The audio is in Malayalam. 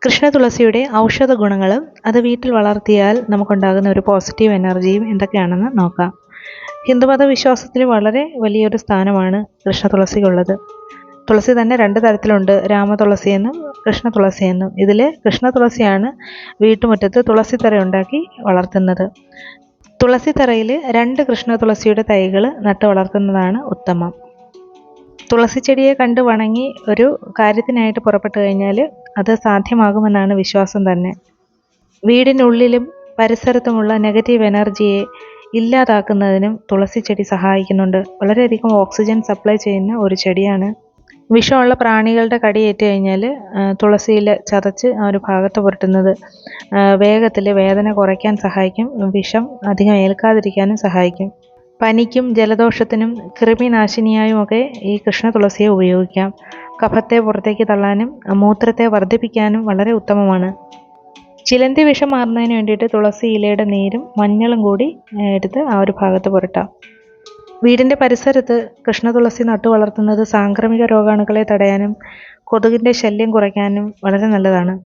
കൃഷ്ണ തുളസിയുടെ ഔഷധ ഗുണങ്ങളും അത് വീട്ടിൽ വളർത്തിയാൽ നമുക്കുണ്ടാകുന്ന ഒരു പോസിറ്റീവ് എനർജിയും എന്തൊക്കെയാണെന്ന് നോക്കാം. ഹിന്ദുമത വിശ്വാസത്തിൽ വളരെ വലിയൊരു സ്ഥാനമാണ് കൃഷ്ണ തുളസിക്കുള്ളത്. തുളസി തന്നെ 2 തരത്തിലുണ്ട്, രാമതുളസി എന്നും കൃഷ്ണ തുളസി എന്നും. ഇതിൽ കൃഷ്ണ തുളസിയാണ് വീട്ടുമുറ്റത്ത് തുളസിത്തറ ഉണ്ടാക്കി വളർത്തുന്നത്. തുളസിത്തറയിൽ 2 കൃഷ്ണ തുളസിയുടെ തൈകൾ നട്ട് വളർത്തുന്നതാണ് ഉത്തമം. തുളസി ചെടിയെ കണ്ട് വണങ്ങി ഒരു കാര്യത്തിനായിട്ട് പുറപ്പെട്ടു കഴിഞ്ഞാൽ അത് സാധ്യമാകുമെന്നാണ് വിശ്വാസം തന്നെ. വീടിനുള്ളിലും പരിസരത്തുമുള്ള നെഗറ്റീവ് എനർജിയെ ഇല്ലാതാക്കുന്നതിനും തുളസി ചെടി സഹായിക്കുന്നുണ്ട്. വളരെയധികം ഓക്സിജൻ സപ്ലൈ ചെയ്യുന്ന ഒരു ചെടിയാണ്. വിഷമുള്ള പ്രാണികളുടെ കടിയേറ്റ് കഴിഞ്ഞാൽ തുളസിയിൽ ചതച്ച് ആ ഒരു ഭാഗത്ത് പുരട്ടുന്നത് വേഗത്തിൽ വേദന കുറയ്ക്കാൻ സഹായിക്കും. വിഷം അധികം ഏൽക്കാതിരിക്കാനും സഹായിക്കും. പനിക്കും ജലദോഷത്തിനും കൃമിനാശിനിയായുമൊക്കെ ഈ കൃഷ്ണ തുളസിയെ ഉപയോഗിക്കാം. കഫത്തെ പുറത്തേക്ക് തള്ളാനും മൂത്രത്തെ വർദ്ധിപ്പിക്കാനും വളരെ ഉത്തമമാണ്. ചിലന്തി വിഷം മാറുന്നതിന് വേണ്ടിയിട്ട് തുളസി ഇലയുടെ നീരും മഞ്ഞളും കൂടി എടുത്ത് ആ ഒരു ഭാഗത്ത് പുരട്ടാം. വീടിൻ്റെ പരിസരത്ത് കൃഷ്ണ തുളസി നട്ടു വളർത്തുന്നത് സാംക്രമിക രോഗാണുക്കളെ തടയാനും കൊതുകിൻ്റെ ശല്യം കുറയ്ക്കാനും വളരെ നല്ലതാണ്.